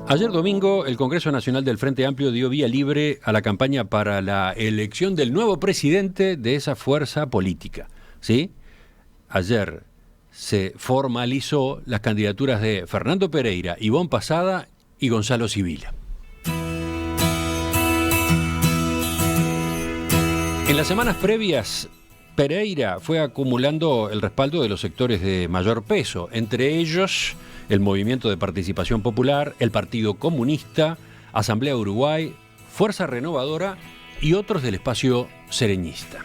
Ayer domingo, el Congreso Nacional del Frente Amplio dio vía libre a la campaña para la elección del nuevo presidente de esa fuerza política. ¿Sí? Ayer se formalizó las candidaturas de Fernando Pereira, Ivonne Pasada y Gonzalo Sibila. En las semanas previas, Pereira fue acumulando el respaldo de los sectores de mayor peso, entre ellos el Movimiento de Participación Popular, el Partido Comunista, Asamblea Uruguay, Fuerza Renovadora y otros del espacio sereñista.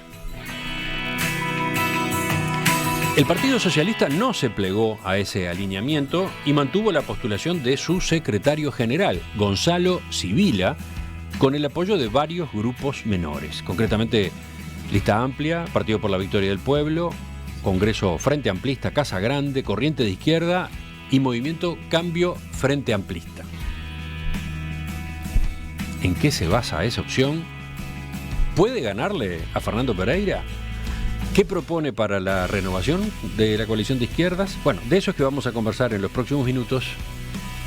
El Partido Socialista no se plegó a ese alineamiento y mantuvo la postulación de su secretario general, Gonzalo Sibila, con el apoyo de varios grupos menores, concretamente Lista Amplia, Partido por la Victoria del Pueblo, Congreso Frente Amplista Casa Grande, Corriente de Izquierda y Movimiento Cambio Frente Amplista. ¿En qué se basa esa opción? ¿Puede ganarle a Fernando Pereira? ¿Qué propone para la renovación de la coalición de izquierdas? Bueno, de eso es que vamos a conversar en los próximos minutos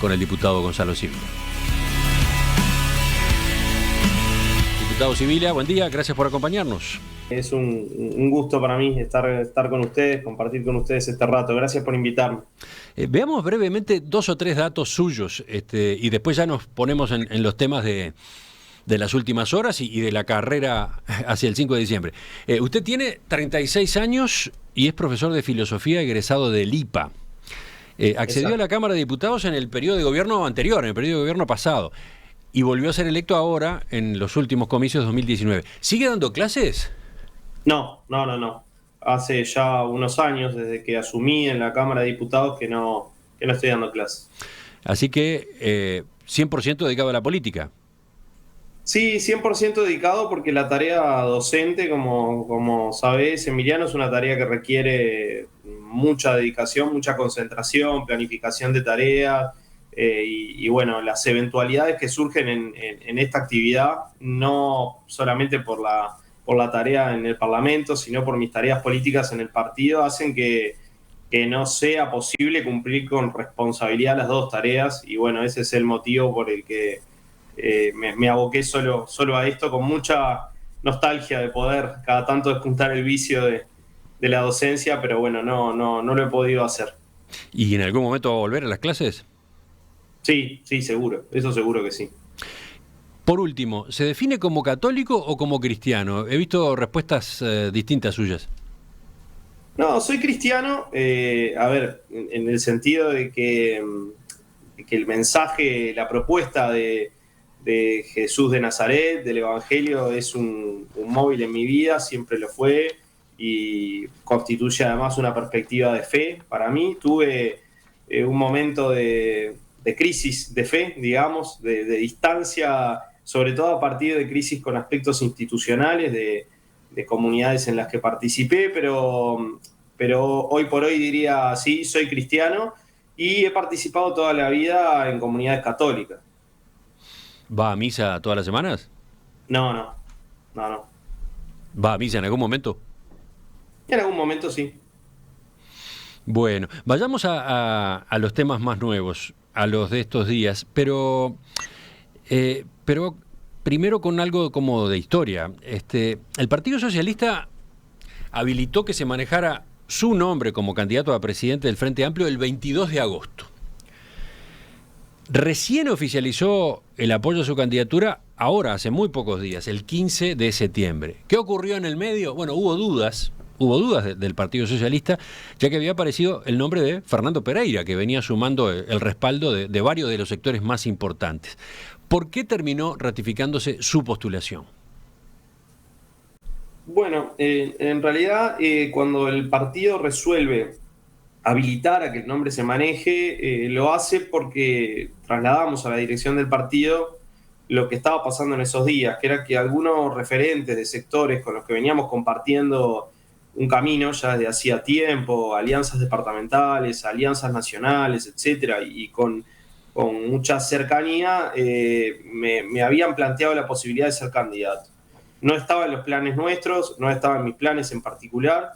con el diputado Gonzalo Sibila. Diputado Sibila, buen día, gracias por acompañarnos. Es un gusto para mí estar con ustedes, compartir con ustedes este rato. Gracias por invitarme. Veamos brevemente 2 o 3 datos suyos y después ya nos ponemos en los temas de las últimas horas y de la carrera hacia el 5 de diciembre. Usted tiene 36 años y es profesor de filosofía egresado del IPA. Accedió a la Cámara de Diputados en el periodo de gobierno anterior, en el periodo de gobierno pasado, y volvió a ser electo ahora en los últimos comicios de 2019. ¿Sigue dando clases? No. Hace ya unos años, desde que asumí en la Cámara de Diputados, que no estoy dando clases. Así que 100% dedicado a la política. Sí, 100% dedicado, porque la tarea docente, como sabés, Emiliano, es una tarea que requiere mucha dedicación, mucha concentración, planificación de tareas, y bueno, las eventualidades que surgen en esta actividad, no solamente por la tarea en el Parlamento, sino por mis tareas políticas en el partido, hacen que no sea posible cumplir con responsabilidad las dos tareas, y bueno, ese es el motivo por el que me aboqué solo a esto, con mucha nostalgia de poder cada tanto despuntar el vicio de la docencia, pero bueno, no lo he podido hacer. ¿Y en algún momento va a volver a las clases? Sí, seguro, eso seguro que sí. Por último, ¿se define como católico o como cristiano? He visto respuestas distintas suyas. No, soy cristiano, a ver, en el sentido de que el mensaje, la propuesta de Jesús de Nazaret, del Evangelio, es un móvil en mi vida, siempre lo fue, y constituye además una perspectiva de fe. Para mí tuve un momento de crisis de fe, digamos, de distancia, sobre todo a partir de crisis con aspectos institucionales, de comunidades en las que participé, pero hoy por hoy diría, sí, soy cristiano y he participado toda la vida en comunidades católicas. ¿Va a misa todas las semanas? No. ¿Va a misa en algún momento? En algún momento sí. Bueno, vayamos a los temas más nuevos, a los de estos días, pero primero con algo como de historia. El Partido Socialista habilitó que se manejara su nombre como candidato a presidente del Frente Amplio el 22 de agosto. Recién oficializó el apoyo a su candidatura ahora, hace muy pocos días, el 15 de septiembre. ¿Qué ocurrió en el medio? Bueno, hubo dudas del Partido Socialista, ya que había aparecido el nombre de Fernando Pereira, que venía sumando el respaldo de varios de los sectores más importantes. ¿Por qué terminó ratificándose su postulación? Bueno, en realidad, cuando el partido resuelve habilitar a que el nombre se maneje, lo hace porque trasladamos a la dirección del partido lo que estaba pasando en esos días, que era que algunos referentes de sectores con los que veníamos compartiendo un camino ya desde hacía tiempo, alianzas departamentales, alianzas nacionales, etcétera, y con mucha cercanía, me habían planteado la posibilidad de ser candidato. No estaba en los planes nuestros, no estaba en mis planes en particular,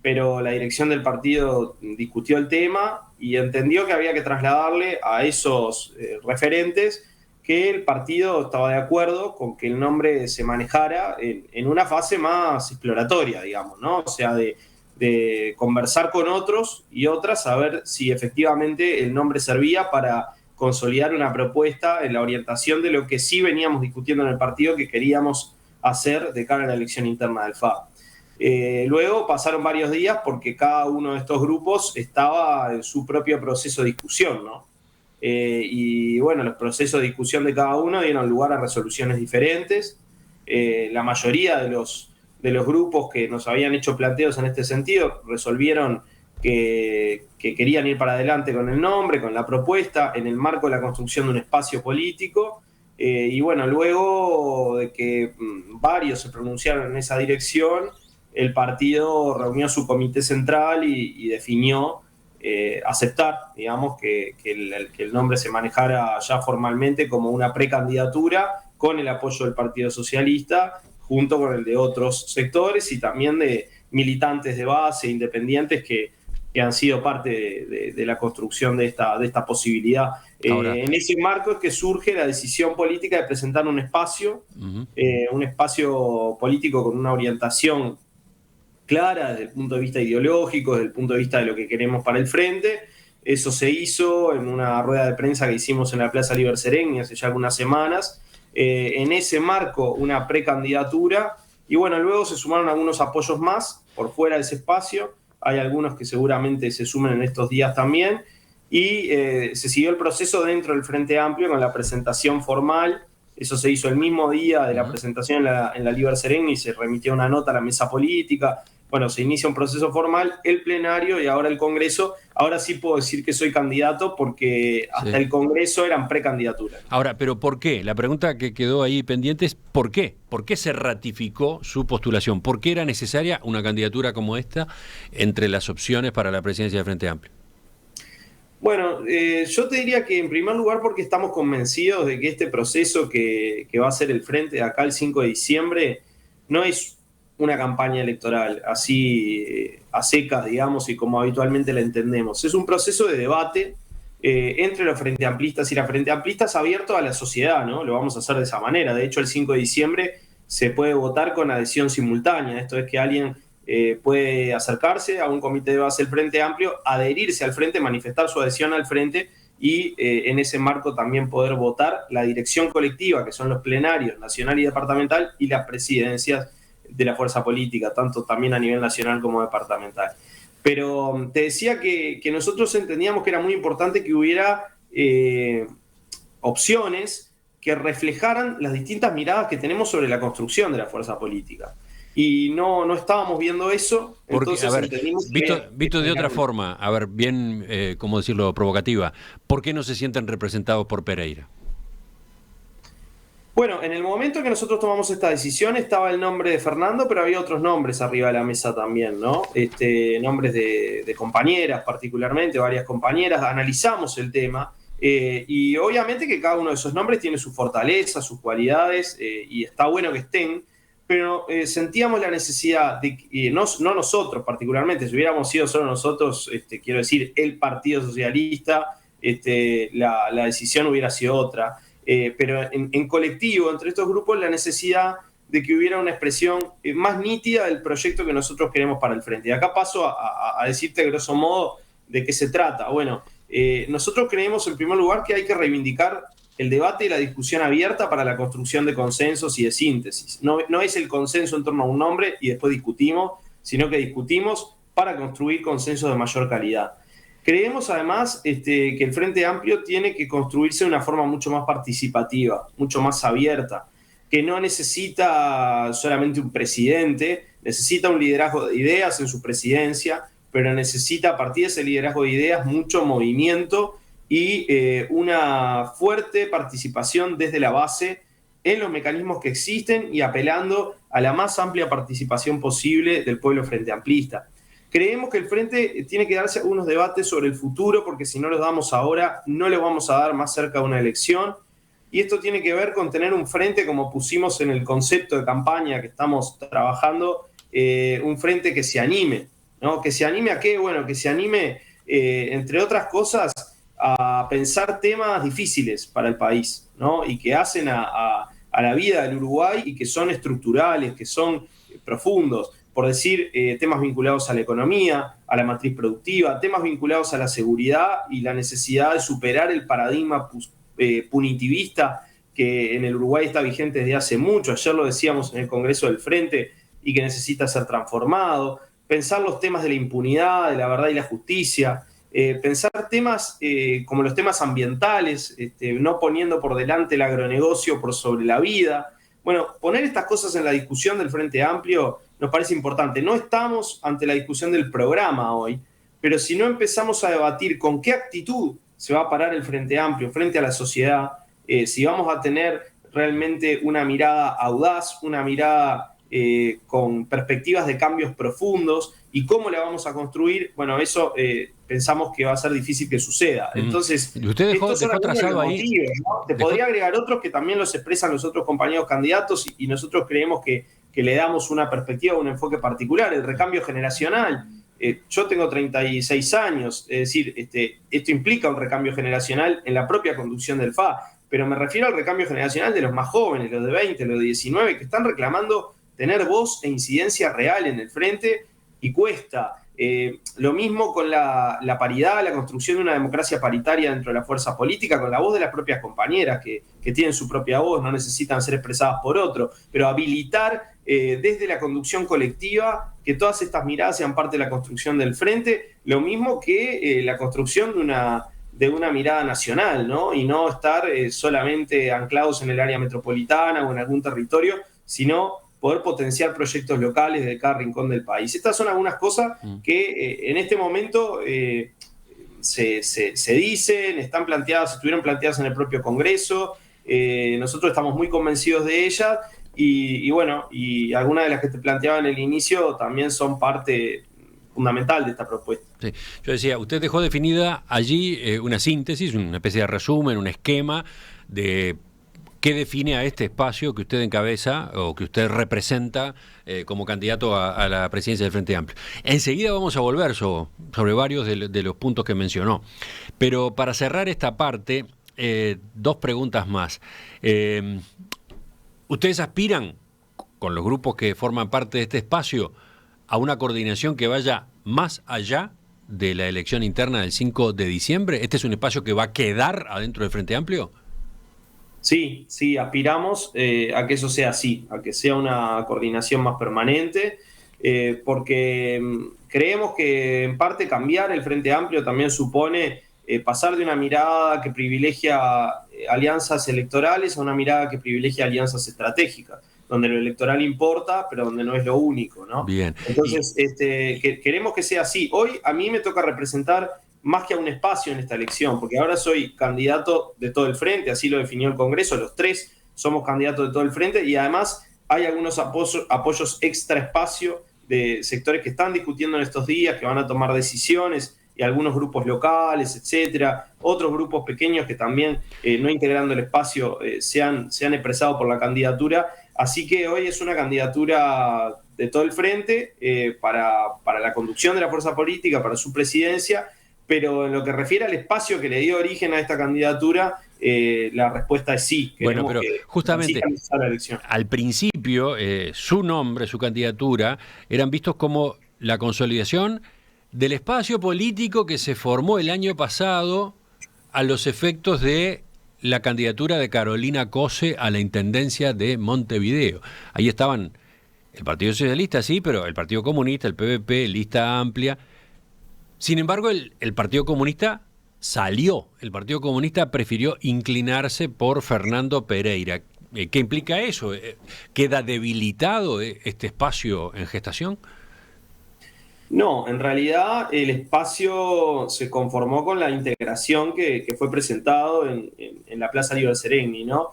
pero la dirección del partido discutió el tema y entendió que había que trasladarle a esos referentes que el partido estaba de acuerdo con que el nombre se manejara en una fase más exploratoria, digamos, ¿no? O sea, de conversar con otros y otras, a ver si efectivamente el nombre servía para consolidar una propuesta en la orientación de lo que sí veníamos discutiendo en el partido que queríamos hacer de cara a la elección interna del FA. Luego pasaron varios días porque cada uno de estos grupos estaba en su propio proceso de discusión, ¿no? Y bueno, los procesos de discusión de cada uno dieron lugar a resoluciones diferentes. La mayoría de los grupos que nos habían hecho planteos en este sentido resolvieron que querían ir para adelante con el nombre, con la propuesta, en el marco de la construcción de un espacio político. Y bueno, luego de que varios se pronunciaron en esa dirección, el partido reunió su comité central y definió aceptar, digamos, que el nombre se manejara ya formalmente como una precandidatura con el apoyo del Partido Socialista, junto con el de otros sectores y también de militantes de base, independientes que han sido parte de la construcción de esta posibilidad. En ese marco es que surge la decisión política de presentar un espacio político con una orientación clara desde el punto de vista ideológico, desde el punto de vista de lo que queremos para el frente. Eso se hizo en una rueda de prensa que hicimos en la Plaza Liber Seregni hace ya algunas semanas. En ese marco, una precandidatura. Y bueno, luego se sumaron algunos apoyos más por fuera de ese espacio. Hay algunos que seguramente se sumen en estos días también. Y se siguió el proceso dentro del Frente Amplio con la presentación formal. Eso se hizo el mismo día de la presentación en la Liber Seregni, se remitió una nota a la mesa política. Bueno, se inicia un proceso formal, el plenario y ahora el Congreso. Ahora sí puedo decir que soy candidato porque hasta el Congreso eran precandidaturas. Ahora, ¿pero por qué? La pregunta que quedó ahí pendiente es ¿por qué? ¿Por qué se ratificó su postulación? ¿Por qué era necesaria una candidatura como esta entre las opciones para la presidencia del Frente Amplio? Bueno, yo te diría que en primer lugar porque estamos convencidos de que este proceso que va a ser el Frente de acá el 5 de diciembre no es una campaña electoral así a secas, digamos, y como habitualmente la entendemos. Es un proceso de debate entre los Frente Amplistas y las Frente Amplistas abierto a la sociedad, ¿no? Lo vamos a hacer de esa manera. De hecho, el 5 de diciembre se puede votar con adhesión simultánea. Esto es que alguien puede acercarse a un comité de base del Frente Amplio, adherirse al Frente, manifestar su adhesión al Frente y en ese marco también poder votar la dirección colectiva, que son los plenarios nacional y departamental, y las presidencias de la fuerza política, tanto también a nivel nacional como departamental. Pero te decía que nosotros entendíamos que era muy importante que hubiera opciones que reflejaran las distintas miradas que tenemos sobre la construcción de la fuerza política. Y no estábamos viendo eso. Porque, entonces a ver, visto de otra forma, a ver, bien, ¿cómo decirlo?, provocativa, ¿por qué no se sienten representados por Pereira? Bueno, en el momento que nosotros tomamos esta decisión estaba el nombre de Fernando, pero había otros nombres arriba de la mesa también, ¿no? Nombres de compañeras particularmente, varias compañeras, analizamos el tema y obviamente que cada uno de esos nombres tiene sus fortalezas, sus cualidades y está bueno que estén, pero sentíamos la necesidad de, no nosotros particularmente, si hubiéramos sido solo nosotros, quiero decir, el Partido Socialista, la decisión hubiera sido otra. Pero en colectivo, entre estos grupos, la necesidad de que hubiera una expresión más nítida del proyecto que nosotros queremos para el frente. Y acá paso a decirte, grosso modo, de qué se trata. Bueno, nosotros creemos, en primer lugar, que hay que reivindicar el debate y la discusión abierta para la construcción de consensos y de síntesis. No es el consenso en torno a un nombre y después discutimos, sino que discutimos para construir consensos de mayor calidad. Creemos además que el Frente Amplio tiene que construirse de una forma mucho más participativa, mucho más abierta, que no necesita solamente un presidente, necesita un liderazgo de ideas en su presidencia, pero necesita a partir de ese liderazgo de ideas mucho movimiento y una fuerte participación desde la base en los mecanismos que existen y apelando a la más amplia participación posible del pueblo frente amplista. Creemos que el Frente tiene que darse algunos debates sobre el futuro, porque si no los damos ahora, no los vamos a dar más cerca de una elección. Y esto tiene que ver con tener un frente, como pusimos en el concepto de campaña que estamos trabajando, un frente que se anime, ¿no? ¿Que se anime a qué? Bueno, que se anime, entre otras cosas, a pensar temas difíciles para el país, ¿no? Y que hacen a la vida del Uruguay y que son estructurales, que son profundos. Por decir, temas vinculados a la economía, a la matriz productiva, temas vinculados a la seguridad y la necesidad de superar el paradigma punitivista que en el Uruguay está vigente desde hace mucho. Ayer lo decíamos en el Congreso del Frente y que necesita ser transformado. Pensar los temas de la impunidad, de la verdad y la justicia. Pensar temas como los temas ambientales, no poniendo por delante el agronegocio por sobre la vida. Bueno, poner estas cosas en la discusión del Frente Amplio nos parece importante. No estamos ante la discusión del programa hoy, pero si no empezamos a debatir con qué actitud se va a parar el Frente Amplio frente a la sociedad, si vamos a tener realmente una mirada audaz, una mirada con perspectivas de cambios profundos y cómo la vamos a construir, bueno, eso pensamos que va a ser difícil que suceda. Entonces, usted dejó trazado ahí. Motivos, ¿no? Te podría agregar otros que también los expresan los otros compañeros candidatos y nosotros creemos que le damos una perspectiva, un enfoque particular, el recambio generacional. Yo tengo 36 años, es decir, esto implica un recambio generacional en la propia conducción del FA, pero me refiero al recambio generacional de los más jóvenes, los de 20, los de 19, que están reclamando tener voz e incidencia real en el frente y cuesta. Lo mismo con la paridad, la construcción de una democracia paritaria dentro de la fuerza política, con la voz de las propias compañeras que tienen su propia voz, no necesitan ser expresadas por otro, pero habilitar desde la conducción colectiva que todas estas miradas sean parte de la construcción del frente, lo mismo que la construcción de una mirada nacional, ¿no? Y no estar solamente anclados en el área metropolitana o en algún territorio, sino poder potenciar proyectos locales de cada rincón del país. Estas son algunas cosas que en este momento se dicen, están planteadas, estuvieron planteadas en el propio Congreso, nosotros estamos muy convencidos de ellas y bueno, y algunas de las que te planteaba en el inicio también son parte fundamental de esta propuesta. Sí. Yo decía, usted dejó definida allí una síntesis, una especie de resumen, un esquema de qué define a este espacio que usted encabeza o que usted representa como candidato a la presidencia del Frente Amplio. Enseguida vamos a volver sobre varios de los puntos que mencionó. Pero para cerrar esta parte, dos preguntas más. ¿Ustedes aspiran, con los grupos que forman parte de este espacio, a una coordinación que vaya más allá de la elección interna del 5 de diciembre? ¿Este es un espacio que va a quedar adentro del Frente Amplio? Sí, aspiramos a que eso sea así, a que sea una coordinación más permanente, porque creemos que en parte cambiar el Frente Amplio también supone pasar de una mirada que privilegia alianzas electorales a una mirada que privilegia alianzas estratégicas, donde lo electoral importa, pero donde no es lo único, ¿no? Bien. Entonces, queremos que sea así. Hoy a mí me toca representar más que a un espacio en esta elección, porque ahora soy candidato de todo el frente, así lo definió el Congreso, los tres somos candidatos de todo el frente, y además hay algunos apoyos extra espacio de sectores que están discutiendo en estos días, que van a tomar decisiones, y algunos grupos locales, etcétera, otros grupos pequeños que también, no integrando el espacio, se han expresado por la candidatura, así que hoy es una candidatura de todo el frente para la conducción de la fuerza política, para su presidencia, pero en lo que refiere al espacio que le dio origen a esta candidatura, la respuesta es sí. Bueno, pero justamente al principio su nombre, su candidatura, eran vistos como la consolidación del espacio político que se formó el año pasado a los efectos de la candidatura de Carolina Cose a la Intendencia de Montevideo. Ahí estaban el Partido Socialista, sí, pero el Partido Comunista, el PVP, Lista Amplia. Sin embargo, el Partido Comunista salió. El Partido Comunista prefirió inclinarse por Fernando Pereira. ¿Qué implica eso? ¿Queda debilitado este espacio en gestación? No, en realidad el espacio se conformó con la integración que fue presentado en la Plaza Aníbal Sereni, ¿no?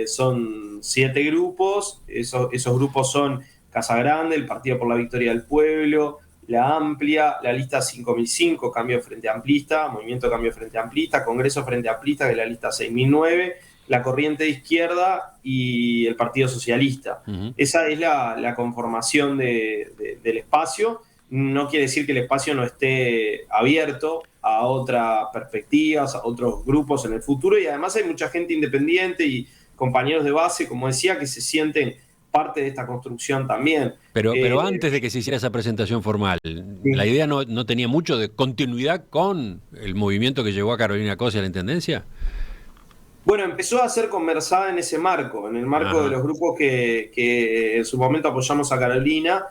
Son 7 grupos, esos grupos son Casa Grande, el Partido por la Victoria del Pueblo, la Amplia, la lista 5005, Cambio Frente Amplista, Movimiento Cambio Frente Amplista, Congreso Frente Amplista, que es la lista 6009, la Corriente de Izquierda y el Partido Socialista. Uh-huh. Esa es la conformación del espacio. no quiere decir que el espacio no esté abierto a otras perspectivas, a otros grupos en el futuro, y además hay mucha gente independiente y compañeros de base, como decía, que se sienten parte de esta construcción también. Pero antes de que se hiciera esa presentación formal, Sí. ¿la idea no tenía mucho de continuidad con el movimiento que llevó a Carolina Cose a la Intendencia? Bueno, empezó a ser conversada en ese marco, en el marco Ajá. de los grupos que en su momento apoyamos a Carolina,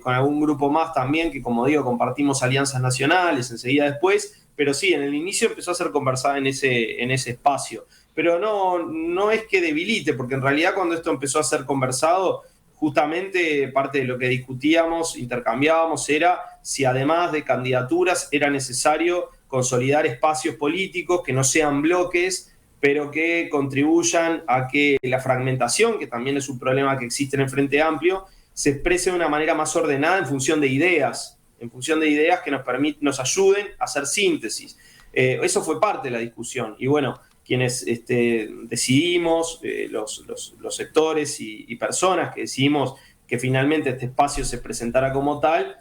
con algún grupo más también, que como digo, compartimos alianzas nacionales enseguida después, pero sí, en el inicio empezó a ser conversada en ese espacio. Pero no es que debilite, porque en realidad cuando esto empezó a ser conversado, justamente parte de lo que discutíamos, intercambiábamos, era si además de candidaturas era necesario consolidar espacios políticos que no sean bloques, pero que contribuyan a que la fragmentación, que también es un problema que existe en el Frente Amplio, se exprese de una manera más ordenada en función de ideas que nos ayuden a hacer síntesis. Eso fue parte de la discusión. Y bueno, quienes decidimos, los sectores y personas que decidimos que finalmente este espacio se presentara como tal,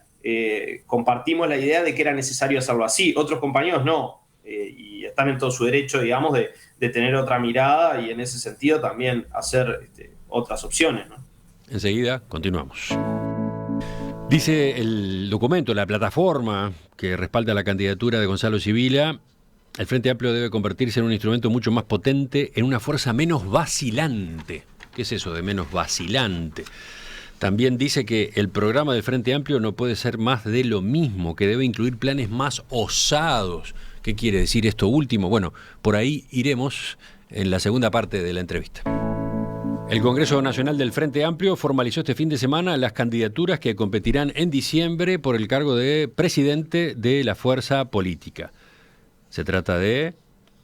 compartimos la idea de que era necesario hacerlo así. Otros compañeros no, y están en todo su derecho, digamos, de tener otra mirada y en ese sentido también hacer otras opciones, ¿no? Enseguida continuamos. Dice el documento, la plataforma que respalda la candidatura de Gonzalo Sibila: el Frente Amplio debe convertirse en un instrumento mucho más potente, en una fuerza menos vacilante. ¿Qué es eso de menos vacilante? También dice que el programa del Frente Amplio no puede ser más de lo mismo, que debe incluir planes más osados. ¿Qué quiere decir esto último? Bueno, por ahí iremos en la segunda parte de la entrevista. El Congreso Nacional del Frente Amplio formalizó este fin de semana las candidaturas que competirán en diciembre por el cargo de presidente de la fuerza política. Se trata de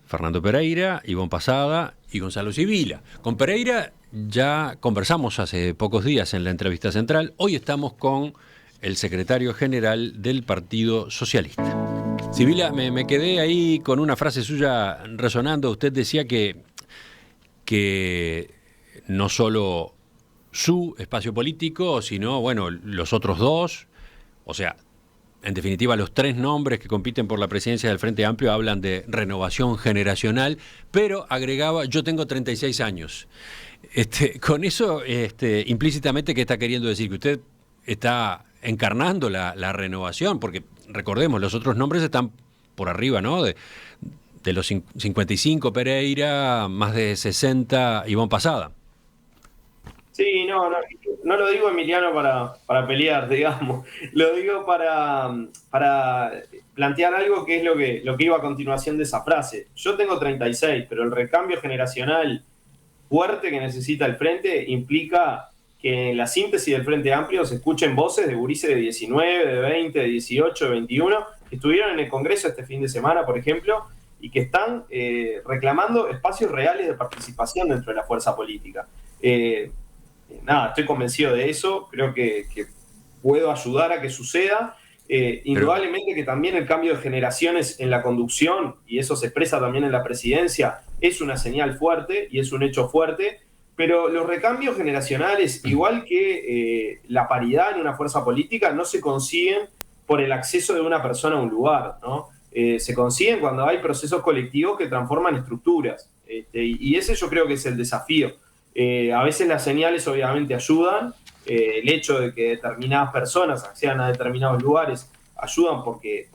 Fernando Pereira, Ivonne Posada y Gonzalo Sibila. Con Pereira ya conversamos hace pocos días en la entrevista central. Hoy estamos con el secretario general del Partido Socialista. Sibila, me quedé ahí con una frase suya resonando. Usted decía que no solo su espacio político, sino, bueno, los otros dos, o sea, en definitiva, los tres nombres que compiten por la presidencia del Frente Amplio hablan de renovación generacional, pero agregaba: yo tengo 36 años. Con eso, implícitamente, ¿qué está queriendo decir? Que usted está encarnando la renovación, porque recordemos, los otros nombres están por arriba, ¿no? De los 55 Pereira, más de 60 Ivonne Posada. Sí, no lo digo, Emiliano, para pelear, digamos. Lo digo para plantear algo que es lo que iba a continuación de esa frase. Yo tengo 36, pero el recambio generacional fuerte que necesita el Frente implica que en la síntesis del Frente Amplio se escuchen voces de gurises de 19, de 20, de 18, de 21, que estuvieron en el Congreso este fin de semana, por ejemplo, y que están reclamando espacios reales de participación dentro de la fuerza política. Estoy convencido de eso, creo que puedo ayudar a que suceda. Indudablemente que también el cambio de generaciones en la conducción, y eso se expresa también en la presidencia, es una señal fuerte y es un hecho fuerte, pero los recambios generacionales, igual que la paridad en una fuerza política, no se consiguen por el acceso de una persona a un lugar, ¿no? Se consiguen cuando hay procesos colectivos que transforman estructuras, y ese yo creo que es el desafío. A veces las señales obviamente ayudan, el hecho de que determinadas personas accedan a determinados lugares ayudan porque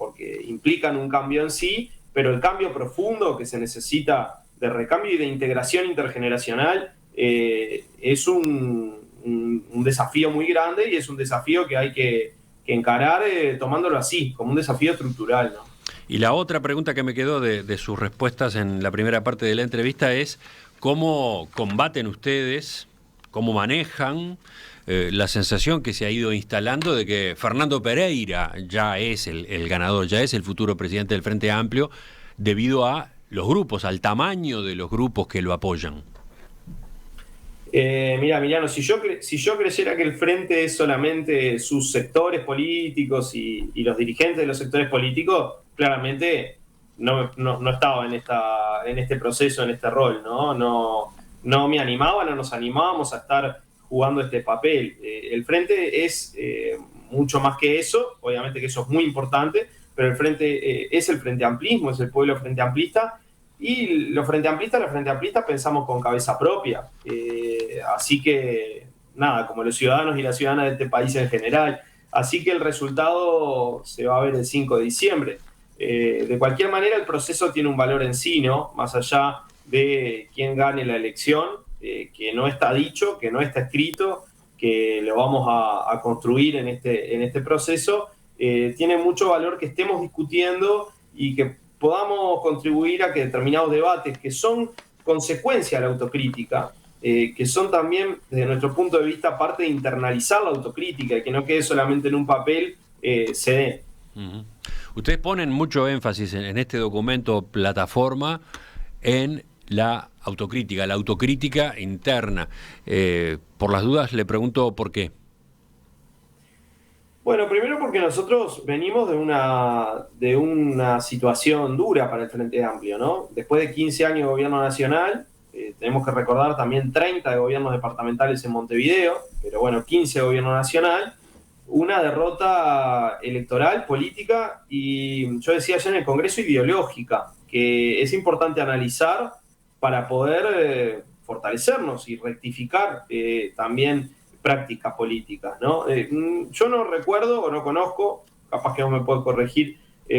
implican un cambio en sí, pero el cambio profundo que se necesita de recambio y de integración intergeneracional es un desafío muy grande, y es un desafío que hay que encarar tomándolo así, como un desafío estructural, ¿no? Y la otra pregunta que me quedó de sus respuestas en la primera parte de la entrevista es: ¿cómo combaten ustedes, cómo manejan la sensación que se ha ido instalando de que Fernando Pereira ya es el ganador, ya es el futuro presidente del Frente Amplio, debido a los grupos, al tamaño de los grupos que lo apoyan? Mira, Emiliano, si yo creyera que el Frente es solamente sus sectores políticos y los dirigentes de los sectores políticos, claramente no estaba en este proceso, en este rol, ¿no? No me animaba, no nos animábamos a estar jugando este papel. El Frente es mucho más que eso, obviamente que eso es muy importante, pero el frente es el frente amplismo, es el pueblo frente amplista, y los frente amplistas pensamos con cabeza propia. Así que, nada, como los ciudadanos y las ciudadanas de este país en general. Así que el resultado se va a ver el 5 de diciembre. De cualquier manera, el proceso tiene un valor en sí, ¿no? Más allá de quién gane la elección, que no está dicho, que no está escrito, que lo vamos a construir en este proceso, tiene mucho valor que estemos discutiendo y que podamos contribuir a que determinados debates que son consecuencia de la autocrítica, que son también, desde nuestro punto de vista, parte de internalizar la autocrítica y que no quede solamente en un papel, se den. Uh-huh. Ustedes ponen mucho énfasis en este documento plataforma en la autocrítica interna. Por las dudas le pregunto por qué. Bueno, primero porque nosotros venimos de una situación dura para el Frente Amplio, ¿no? Después de 15 años de gobierno nacional, tenemos que recordar también 30 de gobiernos departamentales en Montevideo, pero bueno, 15 de gobierno nacional, una derrota electoral, política, y yo decía ya en el Congreso, ideológica, que es importante analizar para poder fortalecernos y rectificar también prácticas políticas, ¿no? Yo no recuerdo o no conozco, capaz que vos me podés corregir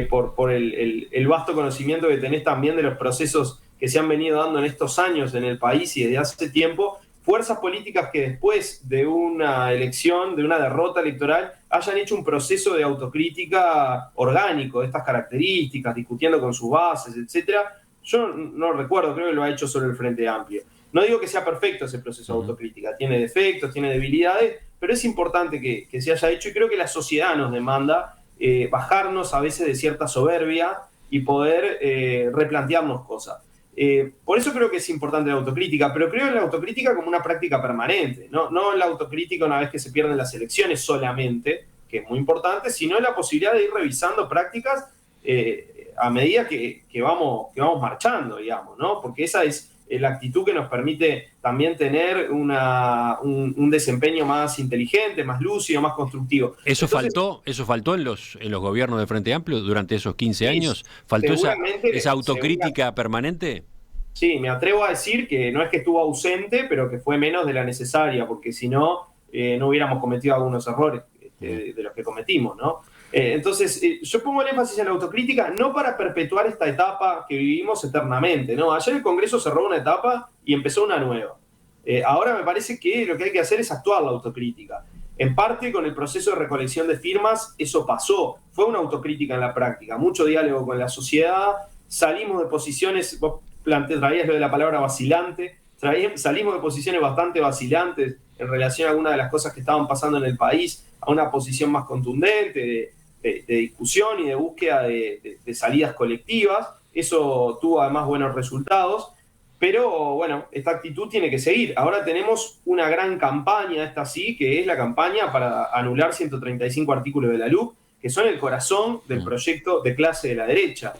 por el vasto conocimiento que tenés también de los procesos que se han venido dando en estos años en el país y desde hace tiempo, fuerzas políticas que después de una elección, de una derrota electoral, hayan hecho un proceso de autocrítica orgánico de estas características, discutiendo con sus bases, etcétera. Yo no recuerdo, creo que lo ha hecho solo el Frente Amplio. No digo que sea perfecto ese proceso de autocrítica, tiene defectos, tiene debilidades, pero es importante que se haya hecho y creo que la sociedad nos demanda bajarnos a veces de cierta soberbia y poder replantearnos cosas. Por eso creo que es importante la autocrítica, pero creo en la autocrítica como una práctica permanente, no en la autocrítica una vez que se pierden las elecciones solamente, que es muy importante, sino en la posibilidad de ir revisando prácticas a medida que vamos marchando, digamos, ¿no? Porque esa es la actitud que nos permite también tener un desempeño más inteligente, más lúcido, más constructivo. ¿Eso faltó en los gobiernos de Frente Amplio durante esos 15 años? ¿Faltó esa autocrítica permanente? Sí, me atrevo a decir que no es que estuvo ausente, pero que fue menos de la necesaria, porque si no, no hubiéramos cometido algunos errores de los que cometimos, ¿no? Entonces, yo pongo el énfasis en la autocrítica no para perpetuar esta etapa que vivimos eternamente, ¿no? Ayer el Congreso cerró una etapa y empezó una nueva. Ahora me parece que lo que hay que hacer es actuar la autocrítica. En parte, con el proceso de recolección de firmas, eso pasó. Fue una autocrítica en la práctica, mucho diálogo con la sociedad, salimos de posiciones, vos traías lo de la palabra vacilante, salimos de posiciones bastante vacilantes en relación a algunas de las cosas que estaban pasando en el país, a una posición más contundente, de discusión y de búsqueda de salidas colectivas. Eso tuvo además buenos resultados, pero bueno, esta actitud tiene que seguir. Ahora tenemos una gran campaña, esta sí, que es la campaña para anular 135 artículos de la LUC, que son el corazón del proyecto de clase de la derecha.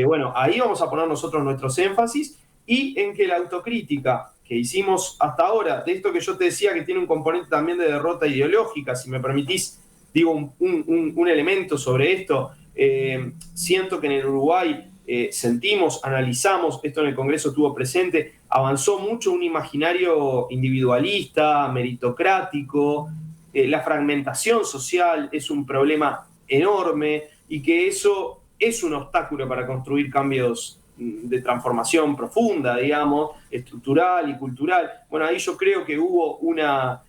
Bueno, ahí vamos a poner nosotros nuestros énfasis y en que la autocrítica que hicimos hasta ahora, de esto que yo te decía que tiene un componente también de derrota ideológica, si me permitís, digo un elemento sobre esto, siento que en el Uruguay sentimos, analizamos, esto en el Congreso estuvo presente, avanzó mucho un imaginario individualista, meritocrático, la fragmentación social es un problema enorme y que eso es un obstáculo para construir cambios de transformación profunda, digamos, estructural y cultural. Bueno, ahí yo creo que hubo una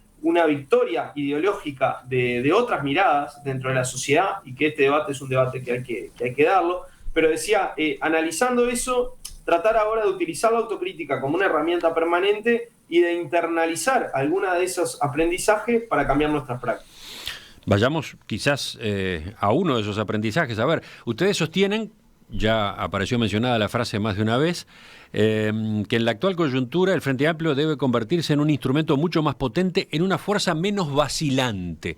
victoria ideológica de otras miradas dentro de la sociedad y que este debate es un debate que hay que darlo, pero decía, analizando eso, tratar ahora de utilizar la autocrítica como una herramienta permanente y de internalizar alguna de esos aprendizajes para cambiar nuestras prácticas. Vayamos quizás a uno de esos aprendizajes. A ver, ustedes sostienen, ya apareció mencionada la frase más de una vez, que en la actual coyuntura el Frente Amplio debe convertirse en un instrumento mucho más potente, en una fuerza menos vacilante.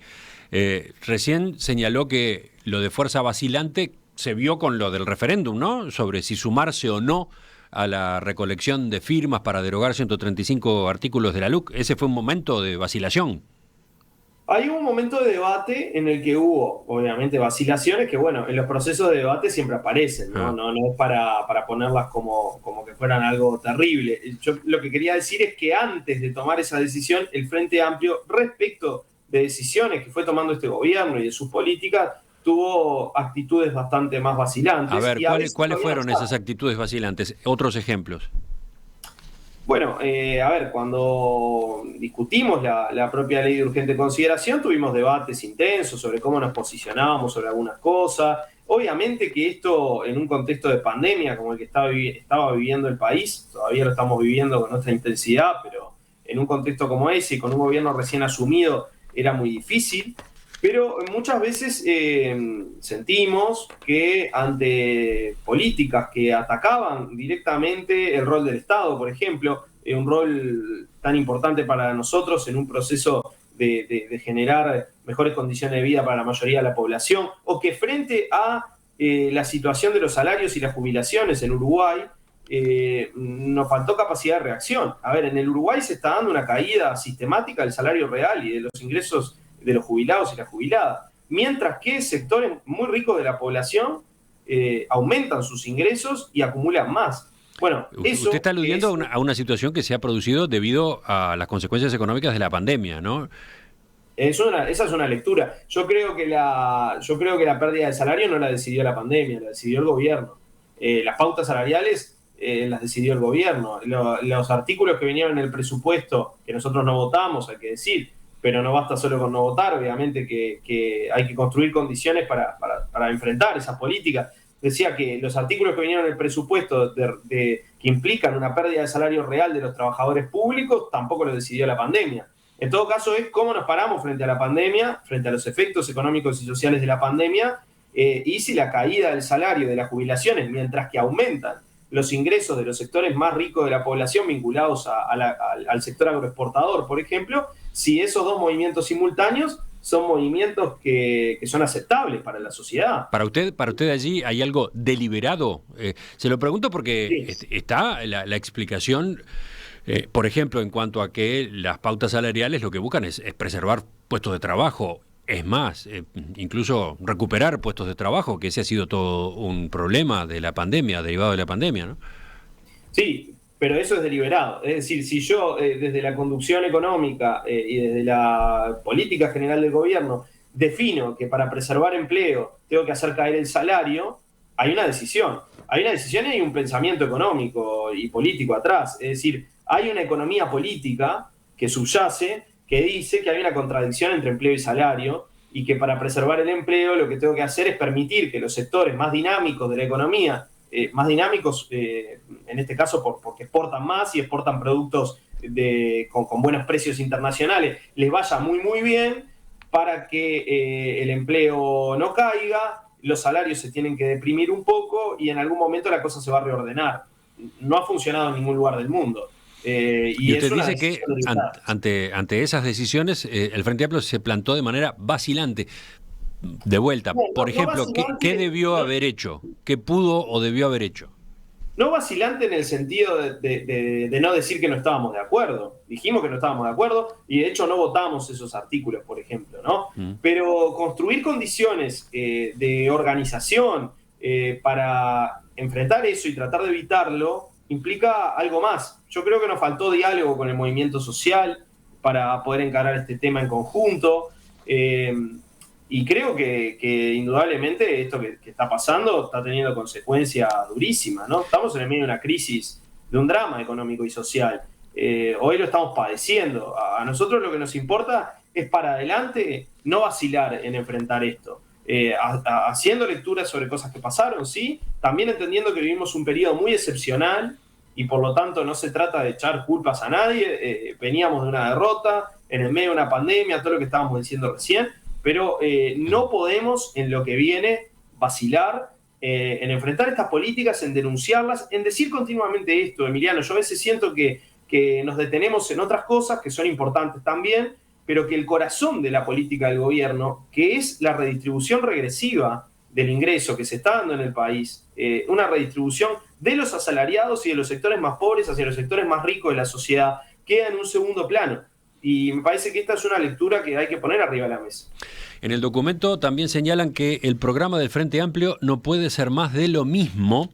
Recién señaló que lo de fuerza vacilante se vio con lo del referéndum, ¿no? Sobre si sumarse o no a la recolección de firmas para derogar 135 artículos de la LUC. Ese fue un momento de vacilación. Hay un momento de debate en el que hubo, obviamente, vacilaciones que, bueno, en los procesos de debate siempre aparecen, ¿no? Ah. No es para ponerlas como que fueran algo terrible. Yo lo que quería decir es que antes de tomar esa decisión, el Frente Amplio, respecto de decisiones que fue tomando este gobierno y de sus políticas, tuvo actitudes bastante más A vacilantes ver, y a veces ¿cuáles todavía fueron las esas hace. actitudes vacilantes? Otros ejemplos. Bueno, a ver, cuando discutimos la propia ley de urgente consideración, tuvimos debates intensos sobre cómo nos posicionábamos sobre algunas cosas. Obviamente que esto en un contexto de pandemia como el que estaba viviendo el país, todavía lo estamos viviendo con nuestra intensidad, pero en un contexto como ese y con un gobierno recién asumido era muy difícil. Pero muchas veces sentimos que ante políticas que atacaban directamente el rol del Estado, por ejemplo, un rol tan importante para nosotros en un proceso de generar mejores condiciones de vida para la mayoría de la población, o que frente a la situación de los salarios y las jubilaciones en Uruguay, nos faltó capacidad de reacción. A ver, en el Uruguay se está dando una caída sistemática del salario real y de los ingresos de los jubilados y las jubiladas, mientras que sectores muy ricos de la población aumentan sus ingresos y acumulan más. Bueno, Usted eso está aludiendo es, a una situación que se ha producido debido a las consecuencias económicas de la pandemia, ¿no? esa es una lectura. Yo creo que la pérdida de salario no la decidió la pandemia, la decidió el gobierno. Las pautas salariales las decidió el gobierno. Los artículos que vinieron en el presupuesto, que nosotros no votamos, hay que decir, pero no basta solo con no votar, obviamente que hay que construir condiciones para enfrentar esas políticas. Decía que los artículos que vinieron en el presupuesto que implican una pérdida de salario real de los trabajadores públicos tampoco lo decidió la pandemia. En todo caso, es cómo nos paramos frente a la pandemia, frente a los efectos económicos y sociales de la pandemia, y si la caída del salario de las jubilaciones, mientras que aumentan los ingresos de los sectores más ricos de la población vinculados al sector agroexportador, por ejemplo, si esos dos movimientos simultáneos son movimientos que son aceptables para la sociedad. Para usted allí hay algo deliberado. Se lo pregunto porque Sí. está la explicación, por ejemplo, en cuanto a que las pautas salariales lo que buscan es preservar puestos de trabajo. Es más, incluso recuperar puestos de trabajo, que ese ha sido todo un problema de la pandemia, derivado de la pandemia, ¿no? Sí, pero eso es deliberado. Es decir, si yo desde la conducción económica y desde la política general del gobierno defino que para preservar empleo tengo que hacer caer el salario, hay una decisión. Hay una decisión y hay un pensamiento económico y político atrás. Es decir, hay una economía política que subyace, que dice que hay una contradicción entre empleo y salario y que para preservar el empleo lo que tengo que hacer es permitir que los sectores más dinámicos de la economía más dinámicos, en este caso porque exportan más y exportan productos con buenos precios internacionales, les vaya muy, muy bien para que el empleo no caiga, los salarios se tienen que deprimir un poco y en algún momento la cosa se va a reordenar. No ha funcionado en ningún lugar del mundo. Y Y es usted una dice que decisión limitada. ante esas decisiones el Frente Amplio se plantó de manera vacilante. De vuelta, No, por no ejemplo, ¿qué vacilante, debió haber hecho? ¿Qué pudo o debió haber hecho? no vacilante en el sentido de no decir que no estábamos de acuerdo. Dijimos que no estábamos de acuerdo y de hecho no votamos esos artículos, por ejemplo, ¿no? Mm. Pero construir condiciones de organización para enfrentar eso y tratar de evitarlo implica algo más. Yo creo que nos faltó diálogo con el movimiento social para poder encarar este tema en conjunto. Y creo que indudablemente esto que está pasando está teniendo consecuencias durísimas, ¿no? Estamos en el medio de una crisis, de un drama económico y social. Hoy lo estamos padeciendo. A nosotros lo que nos importa es para adelante no vacilar en enfrentar esto. Haciendo lecturas sobre cosas que pasaron, sí, también entendiendo que vivimos un periodo muy excepcional y por lo tanto no se trata de echar culpas a nadie. Veníamos de una derrota, en el medio de una pandemia, todo lo que estábamos diciendo recién, pero no podemos en lo que viene vacilar, en enfrentar estas políticas, en denunciarlas, en decir continuamente esto, Emiliano. Yo a veces siento que nos detenemos en otras cosas que son importantes también, pero que el corazón de la política del gobierno, que es la redistribución regresiva del ingreso que se está dando en el país, una redistribución de los asalariados y de los sectores más pobres hacia los sectores más ricos de la sociedad, queda en un segundo plano. Y me parece que esta es una lectura que hay que poner arriba de la mesa. En el documento también señalan que el programa del Frente Amplio no puede ser más de lo mismo,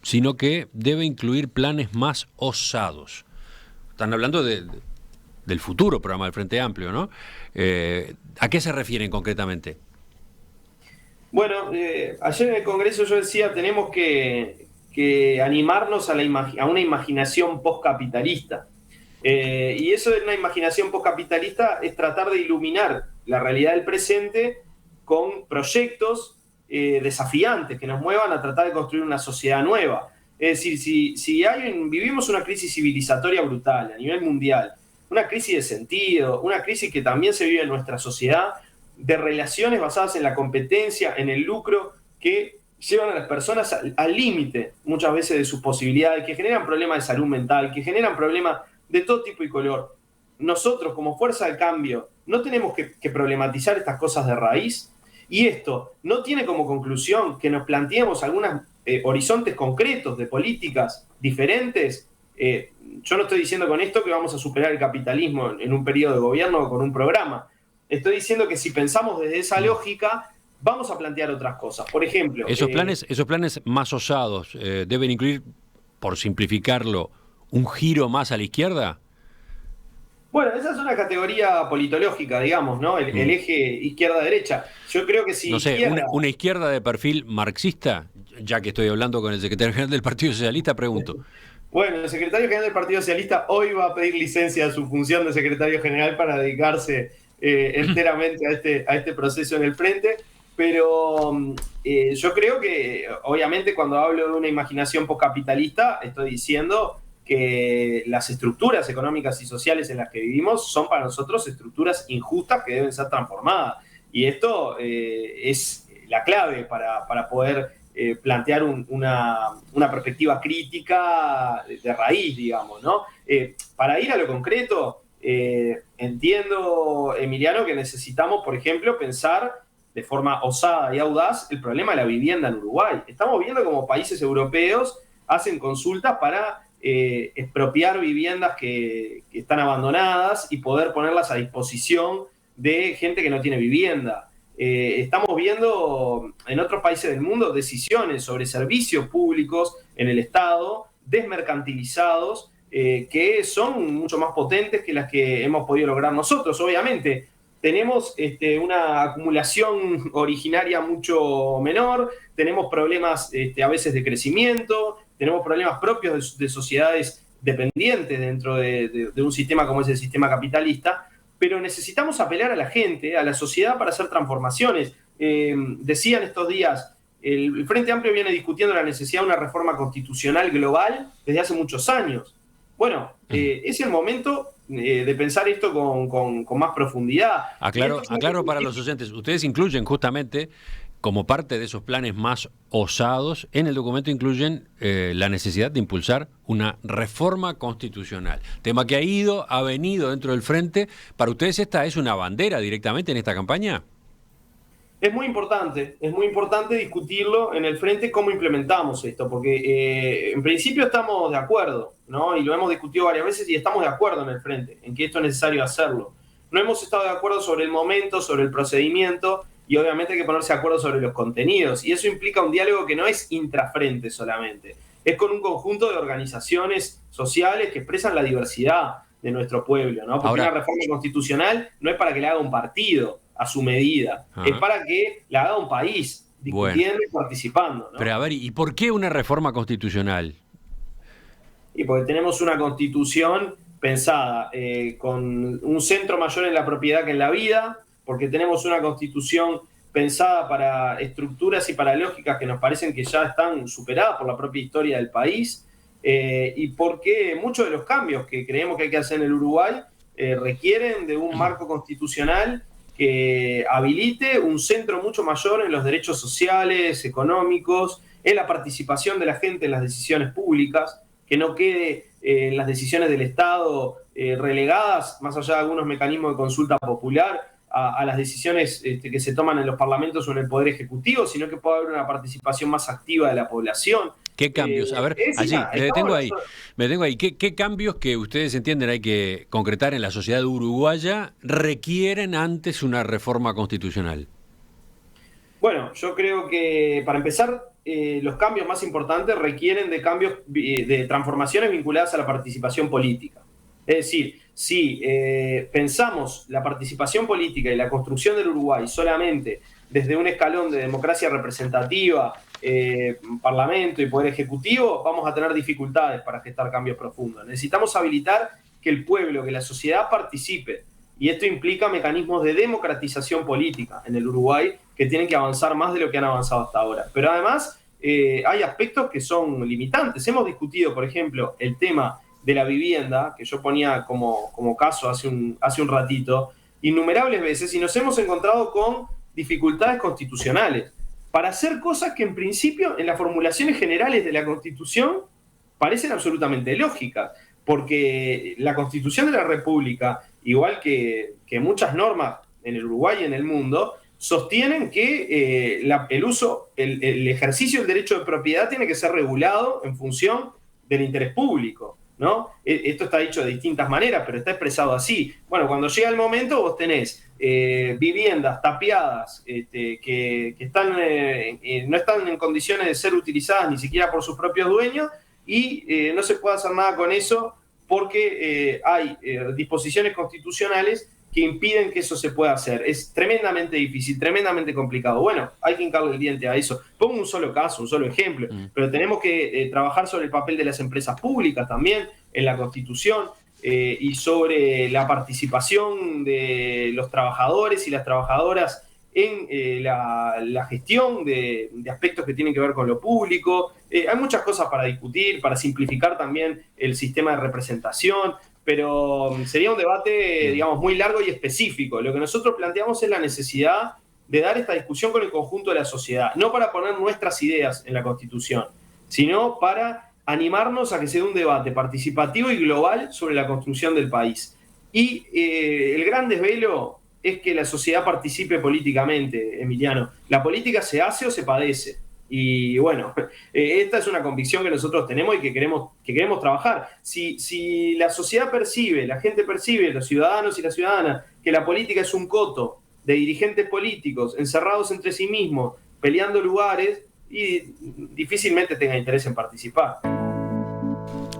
sino que debe incluir planes más osados. Están hablando del futuro programa del Frente Amplio, ¿no? ¿A qué se refieren concretamente? Bueno, ayer en el Congreso yo decía, tenemos que animarnos a una imaginación postcapitalista. Y eso de una imaginación postcapitalista es tratar de iluminar la realidad del presente con proyectos desafiantes que nos muevan a tratar de construir una sociedad nueva. Es decir, si vivimos una crisis civilizatoria brutal a nivel mundial, una crisis de sentido, una crisis que también se vive en nuestra sociedad, de relaciones basadas en la competencia, en el lucro, que llevan a las personas al límite muchas veces de sus posibilidades, que generan problemas de salud mental, que generan problemas de todo tipo y color. Nosotros, como fuerza de cambio, no tenemos que problematizar estas cosas de raíz, y esto no tiene como conclusión que nos planteemos algunos horizontes concretos de políticas diferentes. Yo no estoy diciendo con esto que vamos a superar el capitalismo en un periodo de gobierno o con un programa. Estoy diciendo que si pensamos desde esa lógica, vamos a plantear otras cosas. Por ejemplo... Esos planes más osados deben incluir, por simplificarlo, un giro más a la izquierda. Bueno, esa es una categoría politológica, digamos, ¿no? El eje izquierda-derecha. Yo creo que si... No sé, una izquierda de perfil marxista, ya que estoy hablando con el secretario general del Partido Socialista, pregunto. Bueno, el secretario general del Partido Socialista hoy va a pedir licencia de su función de secretario general para dedicarse enteramente a este proceso en el frente, pero yo creo que, obviamente, cuando hablo de una imaginación postcapitalista, estoy diciendo que las estructuras económicas y sociales en las que vivimos son para nosotros estructuras injustas que deben ser transformadas. Y esto es la clave para poder plantear una perspectiva crítica de raíz, digamos, ¿no? Para ir a lo concreto, entiendo, Emiliano, que necesitamos, por ejemplo, pensar de forma osada y audaz el problema de la vivienda en Uruguay. Estamos viendo como países europeos hacen consultas para expropiar viviendas que están abandonadas y poder ponerlas a disposición de gente que no tiene vivienda. Estamos viendo en otros países del mundo decisiones sobre servicios públicos en el Estado, desmercantilizados, que son mucho más potentes que las que hemos podido lograr nosotros. Obviamente, tenemos una acumulación originaria mucho menor, tenemos problemas a veces de crecimiento, tenemos problemas propios de sociedades dependientes dentro de un sistema como es el sistema capitalista, pero necesitamos apelar a la gente, a la sociedad para hacer transformaciones. Decían estos días, el Frente Amplio viene discutiendo la necesidad de una reforma constitucional global desde hace muchos años. Bueno, es el momento de pensar esto con más profundidad. Aclaro para los oyentes, ustedes incluyen justamente, como parte de esos planes más osados, en el documento incluyen la necesidad de impulsar una reforma constitucional. Tema que ha venido dentro del Frente. ¿Para ustedes esta es una bandera directamente en esta campaña? Es muy importante discutirlo en el Frente cómo implementamos esto, porque en principio estamos de acuerdo, ¿no? Y lo hemos discutido varias veces y estamos de acuerdo en el Frente, en que esto es necesario hacerlo. No hemos estado de acuerdo sobre el momento, sobre el procedimiento, y obviamente hay que ponerse de acuerdo sobre los contenidos. Y eso implica un diálogo que no es intrafrente solamente, es con un conjunto de organizaciones sociales que expresan la diversidad de nuestro pueblo, ¿no? Porque una reforma constitucional no es para que le haga un partido a su medida, es para que la haga un país, discutiendo y participando, ¿no? Pero a ver, ¿y por qué una reforma constitucional? Y porque tenemos una constitución pensada con un centro mayor en la propiedad que en la vida, porque tenemos una constitución pensada para estructuras y para lógicas que nos parecen que ya están superadas por la propia historia del país, y porque muchos de los cambios que creemos que hay que hacer en el Uruguay requieren de un marco constitucional que habilite un centro mucho mayor en los derechos sociales, económicos, en la participación de la gente en las decisiones públicas, que no quede las decisiones del Estado relegadas, más allá de algunos mecanismos de consulta popular, a las decisiones que se toman en los parlamentos o en el Poder Ejecutivo, sino que pueda haber una participación más activa de la población. ¿Qué cambios? A ver, allí, me detengo ahí. ¿Qué cambios que ustedes entienden hay que concretar en la sociedad uruguaya requieren antes una reforma constitucional? Bueno, yo creo que para empezar, los cambios más importantes requieren de cambios, de transformaciones vinculadas a la participación política. Es decir, si pensamos la participación política y la construcción del Uruguay solamente desde un escalón de democracia representativa, parlamento y poder ejecutivo, vamos a tener dificultades para gestar cambios profundos. Necesitamos habilitar que el pueblo, que la sociedad participe, y esto implica mecanismos de democratización política en el Uruguay que tienen que avanzar más de lo que han avanzado hasta ahora. Pero además hay aspectos que son limitantes. Hemos discutido, por ejemplo, el tema de la vivienda, que yo ponía como caso hace un ratito, innumerables veces, y nos hemos encontrado con dificultades constitucionales para hacer cosas que en principio en las formulaciones generales de la Constitución parecen absolutamente lógicas, porque la Constitución de la República, igual que muchas normas en el Uruguay y en el mundo, sostienen que el ejercicio del derecho de propiedad tiene que ser regulado en función del interés público, ¿no? Esto está dicho de distintas maneras, pero está expresado así. Bueno, cuando llega el momento vos tenés viviendas tapiadas que no están en condiciones de ser utilizadas ni siquiera por sus propios dueños y no se puede hacer nada con eso porque hay disposiciones constitucionales que impiden que eso se pueda hacer. Es tremendamente difícil, tremendamente complicado. Bueno, hay que hincarle el diente a eso. Pongo un solo caso, un solo ejemplo, pero tenemos que trabajar sobre el papel de las empresas públicas también en la Constitución y sobre la participación de los trabajadores y las trabajadoras en la gestión de aspectos que tienen que ver con lo público. Hay muchas cosas para discutir, para simplificar también el sistema de representación, pero sería un debate, digamos, muy largo y específico. Lo que nosotros planteamos es la necesidad de dar esta discusión con el conjunto de la sociedad, no para poner nuestras ideas en la Constitución, sino para animarnos a que se dé un debate participativo y global sobre la construcción del país. Y el gran desvelo es que la sociedad participe políticamente, Emiliano. La política se hace o se padece. Y bueno, esta es una convicción que nosotros tenemos y que queremos trabajar. Si la sociedad percibe, la gente percibe, los ciudadanos y las ciudadanas, que la política es un coto de dirigentes políticos encerrados entre sí mismos, peleando lugares, y difícilmente tenga interés en participar.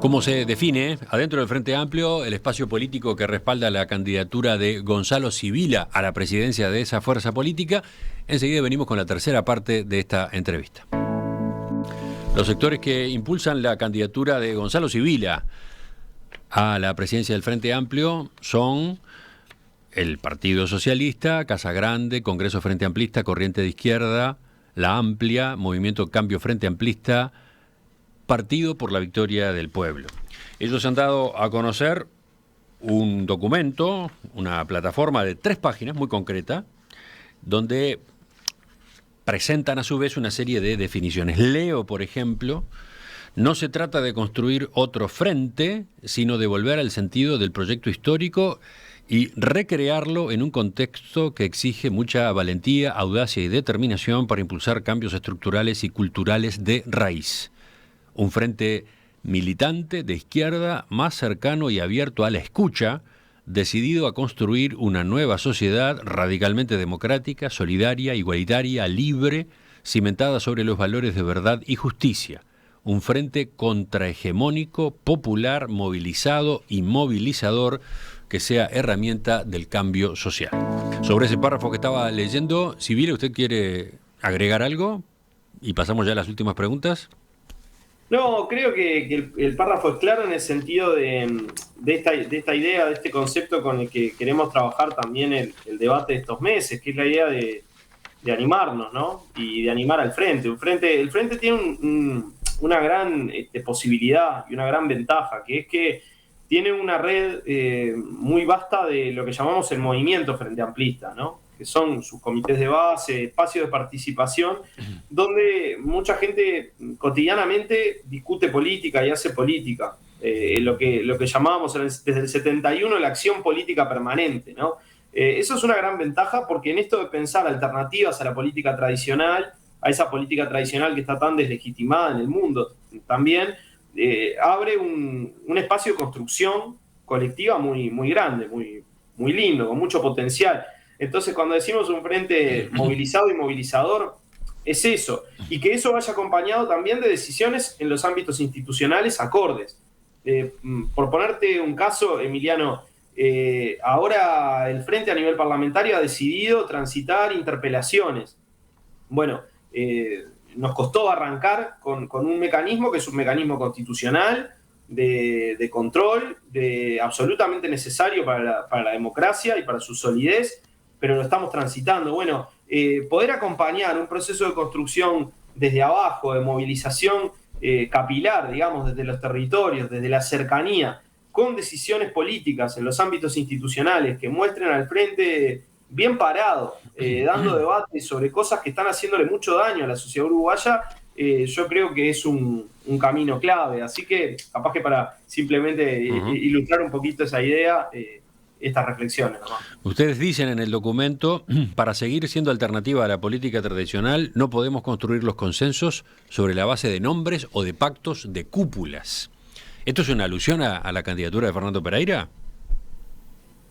¿Cómo se define adentro del Frente Amplio el espacio político que respalda la candidatura de Gonzalo Sibila a la presidencia de esa fuerza política? Enseguida venimos con la tercera parte de esta entrevista. Los sectores que impulsan la candidatura de Gonzalo Sibila a la presidencia del Frente Amplio son el Partido Socialista, Casa Grande, Congreso Frente Amplista, Corriente de Izquierda, La Amplia, Movimiento Cambio Frente Amplista, Partido por la Victoria del Pueblo. Ellos han dado a conocer un documento, una plataforma de 3 páginas muy concreta, donde presentan a su vez una serie de definiciones. Leo, por ejemplo: no se trata de construir otro frente, sino de volver al sentido del proyecto histórico y recrearlo en un contexto que exige mucha valentía, audacia y determinación para impulsar cambios estructurales y culturales de raíz. Un frente militante de izquierda más cercano y abierto a la escucha, decidido a construir una nueva sociedad radicalmente democrática, solidaria, igualitaria, libre, cimentada sobre los valores de verdad y justicia. Un frente contrahegemónico, popular, movilizado y movilizador, que sea herramienta del cambio social. Sobre ese párrafo que estaba leyendo, Sibila, ¿usted quiere agregar algo? Y pasamos ya a las últimas preguntas. No, creo que el párrafo es claro en el sentido de esta idea, de este concepto con el que queremos trabajar también el debate de estos meses, que es la idea de animarnos, ¿no? Y de animar al frente. El frente tiene una gran posibilidad y una gran ventaja, que es que tiene una red muy vasta de lo que llamamos el movimiento frente amplista, ¿no? Que son sus comités de base, espacios de participación, donde mucha gente cotidianamente discute política y hace política. Lo que llamábamos desde el 71 la acción política permanente, ¿no? Eso es una gran ventaja porque en esto de pensar alternativas a la política tradicional, a esa política tradicional que está tan deslegitimada en el mundo también, abre un espacio de construcción colectiva muy grande, muy lindo, con mucho potencial. Entonces, cuando decimos un frente movilizado y movilizador, es eso. Y que eso vaya acompañado también de decisiones en los ámbitos institucionales acordes. Por ponerte un caso, Emiliano, ahora el frente a nivel parlamentario ha decidido transitar interpelaciones. Bueno, nos costó arrancar con un mecanismo que es un mecanismo constitucional, de control, absolutamente necesario para la democracia y para su solidez, pero lo estamos transitando. Bueno, poder acompañar un proceso de construcción desde abajo, de movilización capilar, digamos, desde los territorios, desde la cercanía, con decisiones políticas en los ámbitos institucionales que muestren al frente bien parado, dando debate sobre cosas que están haciéndole mucho daño a la sociedad uruguaya, yo creo que es un camino clave. Así que, capaz que para simplemente ilustrar un poquito esa idea, estas reflexiones nomás. Ustedes dicen en el documento, para seguir siendo alternativa a la política tradicional, no podemos construir los consensos sobre la base de nombres o de pactos de cúpulas. ¿Esto es una alusión a la candidatura de Fernando Pereira?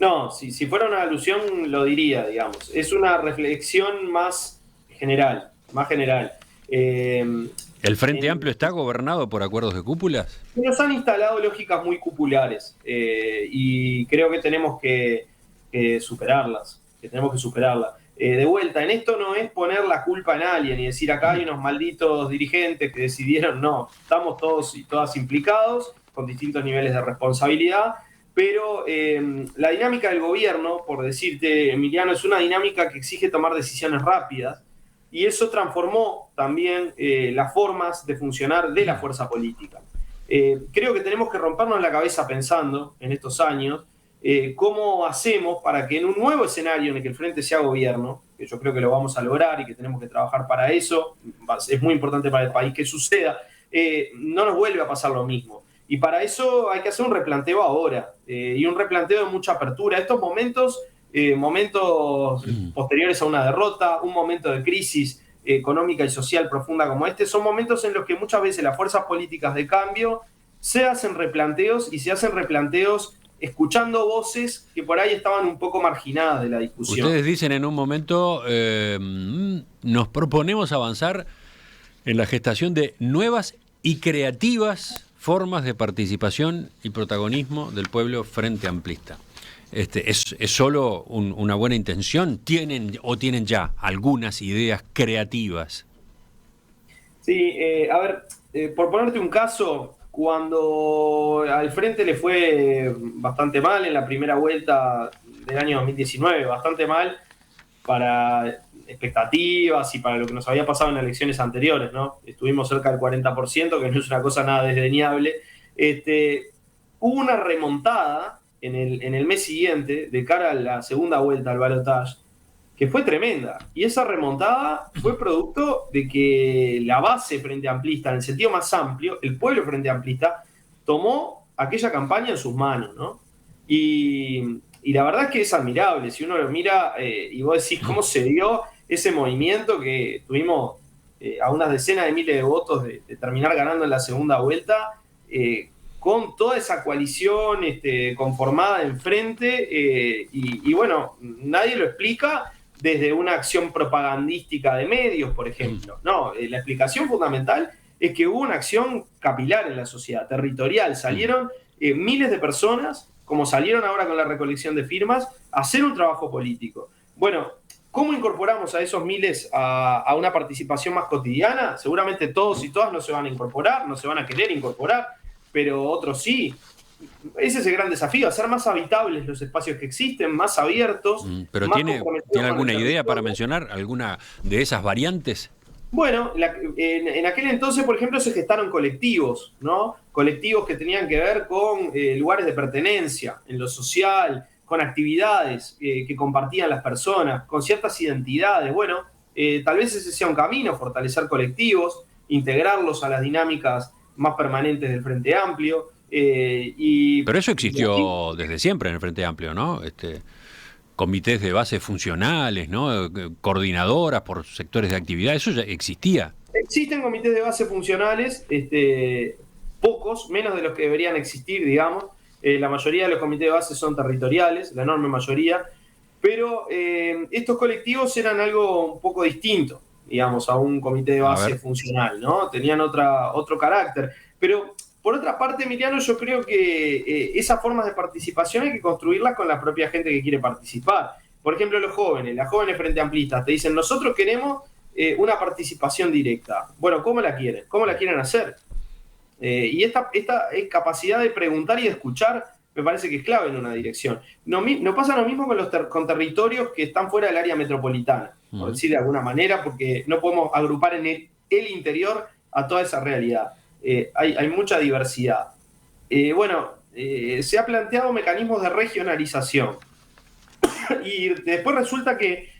No, si fuera una alusión lo diría, digamos. Es una reflexión más general, más general. ¿El Frente Amplio está gobernado por acuerdos de cúpulas? Nos han instalado lógicas muy cupulares y creo que tenemos que superarlas, de vuelta, en esto no es poner la culpa en alguien y decir acá hay unos malditos dirigentes que decidieron, no, estamos todos y todas implicados con distintos niveles de responsabilidad, pero la dinámica del gobierno, por decirte, Emiliano, es una dinámica que exige tomar decisiones rápidas. Y eso transformó también las formas de funcionar de la fuerza política. Creo que tenemos que rompernos la cabeza pensando en estos años cómo hacemos para que en un nuevo escenario en el que el Frente sea gobierno, que yo creo que lo vamos a lograr y que tenemos que trabajar para eso, es muy importante para el país que suceda, no nos vuelve a pasar lo mismo. Y para eso hay que hacer un replanteo ahora y un replanteo de mucha apertura. Estos momentos posteriores a una derrota, un momento de crisis económica y social profunda como este, son momentos en los que muchas veces las fuerzas políticas de cambio se hacen replanteos escuchando voces que por ahí estaban un poco marginadas de la discusión. Ustedes dicen en un momento, nos proponemos avanzar en la gestación de nuevas y creativas formas de participación y protagonismo del pueblo frente amplista. ¿Es solo una buena intención? ¿Tienen ya algunas ideas creativas? Sí, por ponerte un caso, cuando al Frente le fue bastante mal en la primera vuelta del año 2019, bastante mal para expectativas y para lo que nos había pasado en elecciones anteriores, ¿no? Estuvimos cerca del 40%, que no es una cosa nada desdeñable. Hubo una remontada en el mes siguiente, de cara a la segunda vuelta al balotaje, que fue tremenda. Y esa remontada fue producto de que la base frente amplista, en el sentido más amplio, el pueblo frente amplista, tomó aquella campaña en sus manos, ¿no? Y la verdad es que es admirable. Si uno lo mira y vos decís cómo se dio ese movimiento que tuvimos a unas decenas de miles de votos de terminar ganando en la segunda vuelta, con toda esa coalición conformada enfrente, y bueno, nadie lo explica desde una acción propagandística de medios, por ejemplo. No, la explicación fundamental es que hubo una acción capilar en la sociedad, territorial. Salieron miles de personas, como salieron ahora con la recolección de firmas, a hacer un trabajo político. Bueno, ¿cómo incorporamos a esos miles a una participación más cotidiana? Seguramente todos y todas no se van a incorporar, no se van a querer incorporar, pero otros sí. Ese es el gran desafío, hacer más habitables los espacios que existen, más abiertos. ¿Pero más tiene alguna idea para mencionar alguna de esas variantes? Bueno, en aquel entonces, por ejemplo, se gestaron colectivos, ¿no? Colectivos que tenían que ver con lugares de pertenencia, en lo social, con actividades que compartían las personas, con ciertas identidades. Bueno, tal vez ese sea un camino, fortalecer colectivos, integrarlos a las dinámicas más permanentes del Frente Amplio. Pero eso existió desde siempre en el Frente Amplio, ¿no? comités de base funcionales, ¿no? Coordinadoras por sectores de actividad, eso ya existía. Existen comités de base funcionales, pocos, menos de los que deberían existir, digamos. La mayoría de los comités de base son territoriales, la enorme mayoría, pero estos colectivos eran algo un poco distinto, digamos, a un comité de base funcional, ¿no? Tenían otro carácter. Pero, por otra parte, Emiliano, yo creo que esas formas de participación hay que construirlas con la propia gente que quiere participar. Por ejemplo, las jóvenes frente amplistas, te dicen, nosotros queremos una participación directa. Bueno, ¿cómo la quieren? ¿Cómo la quieren hacer? Y esta capacidad de preguntar y de escuchar me parece que es clave en una dirección. No pasa lo mismo con territorios que están fuera del área metropolitana, por decir de alguna manera, porque no podemos agrupar en el interior a toda esa realidad. Hay mucha diversidad. Se ha planteado mecanismos de regionalización. Y después resulta que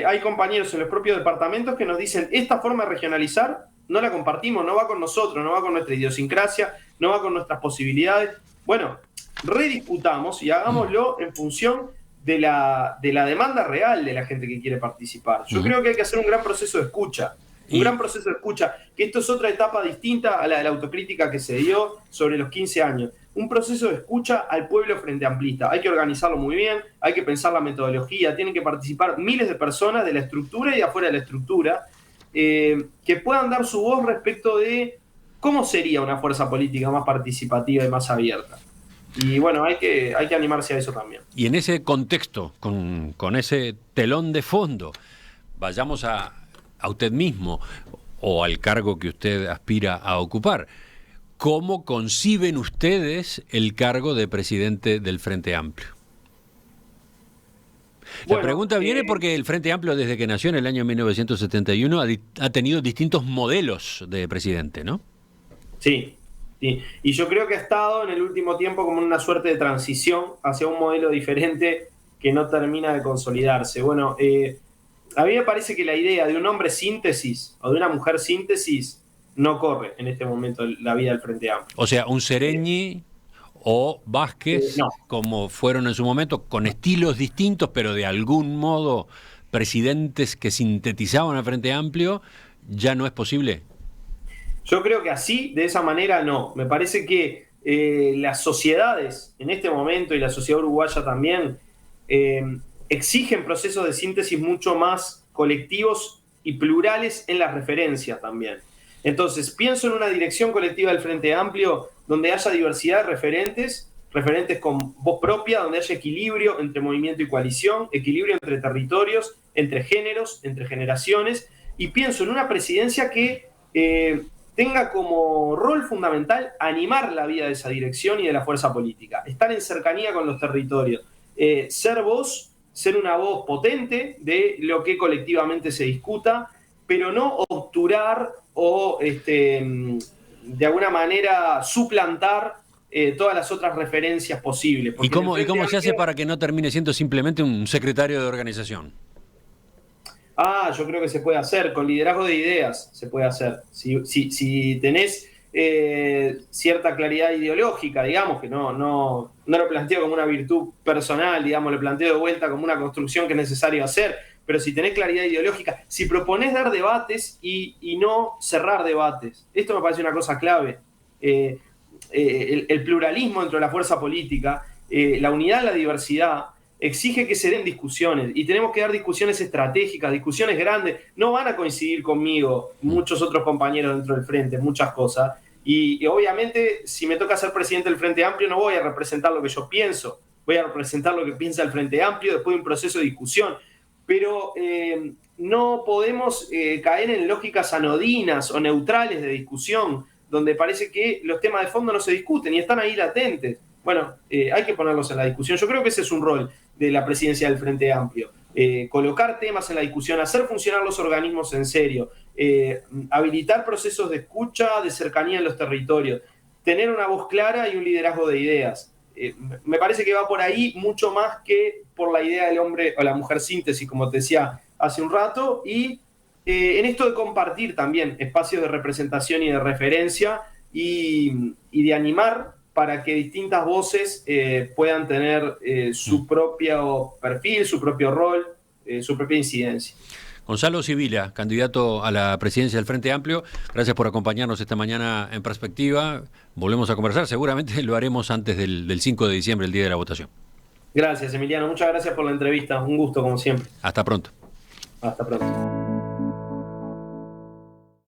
hay compañeros en los propios departamentos que nos dicen, esta forma de regionalizar no la compartimos, no va con nosotros, no va con nuestra idiosincrasia, no va con nuestras posibilidades. Bueno, rediscutamos y hagámoslo en función de la demanda real de la gente que quiere participar. Yo creo que hay que hacer un gran proceso de escucha. Gran proceso de escucha, que esto es otra etapa distinta a la de la autocrítica que se dio sobre los 15 años. Un proceso de escucha al pueblo frente amplista. Hay que organizarlo muy bien, hay que pensar la metodología, tienen que participar miles de personas de la estructura y de afuera de la estructura, que puedan dar su voz respecto de cómo sería una fuerza política más participativa y más abierta. Y bueno, hay que animarse a eso también. Y en ese contexto, con ese telón de fondo, vayamos a usted mismo o al cargo que usted aspira a ocupar. ¿Cómo conciben ustedes el cargo de presidente del Frente Amplio? La pregunta viene porque el Frente Amplio, desde que nació en el año 1971, ha tenido distintos modelos de presidente, ¿no? Sí. Y yo creo que ha estado en el último tiempo como en una suerte de transición hacia un modelo diferente que no termina de consolidarse. Bueno, a mí me parece que la idea de un hombre síntesis o de una mujer síntesis no corre en este momento la vida del Frente Amplio. O sea, un Sereñi o Vázquez, no, como fueron en su momento, con estilos distintos, pero de algún modo presidentes que sintetizaban al Frente Amplio, ¿ya no es posible? Yo creo que así, de esa manera, no. Me parece que las sociedades en este momento, y la sociedad uruguaya también, exigen procesos de síntesis mucho más colectivos y plurales en las referencias también. Entonces, pienso en una dirección colectiva del Frente Amplio donde haya diversidad de referentes con voz propia, donde haya equilibrio entre movimiento y coalición, equilibrio entre territorios, entre géneros, entre generaciones, y pienso en una presidencia que tenga como rol fundamental animar la vida de esa dirección y de la fuerza política, estar en cercanía con los territorios, ser una voz potente de lo que colectivamente se discuta, pero no obturar o de alguna manera suplantar todas las otras referencias posibles. ¿Y cómo se hace para que no termine siendo simplemente un secretario de organización? Yo creo que se puede hacer, con liderazgo de ideas se puede hacer. Si tenés cierta claridad ideológica, digamos, que no lo planteo como una virtud personal, digamos, lo planteo de vuelta como una construcción que es necesario hacer, pero si tenés claridad ideológica, si proponés dar debates y no cerrar debates, esto me parece una cosa clave. El pluralismo dentro de la fuerza política, la unidad en la diversidad, exige que se den discusiones, y tenemos que dar discusiones estratégicas, discusiones grandes. No van a coincidir conmigo muchos otros compañeros dentro del Frente, muchas cosas, y obviamente si me toca ser presidente del Frente Amplio no voy a representar lo que yo pienso, voy a representar lo que piensa el Frente Amplio después de un proceso de discusión, pero no podemos caer en lógicas anodinas o neutrales de discusión, donde parece que los temas de fondo no se discuten y están ahí latentes. Bueno, hay que ponerlos en la discusión. Yo creo que ese es un rol de la presidencia del Frente Amplio. Colocar temas en la discusión, hacer funcionar los organismos en serio, habilitar procesos de escucha, de cercanía en los territorios, tener una voz clara y un liderazgo de ideas. Me parece que va por ahí mucho más que por la idea del hombre o la mujer síntesis, como te decía hace un rato, y en esto de compartir también espacios de representación y de referencia y de animar para que distintas voces puedan tener su propio perfil, su propio rol, su propia incidencia. Gonzalo Sibila, candidato a la presidencia del Frente Amplio, gracias por acompañarnos esta mañana en Perspectiva. Volvemos a conversar, seguramente lo haremos antes del 5 de diciembre, el día de la votación. Gracias, Emiliano. Muchas gracias por la entrevista. Un gusto, como siempre. Hasta pronto. Hasta pronto.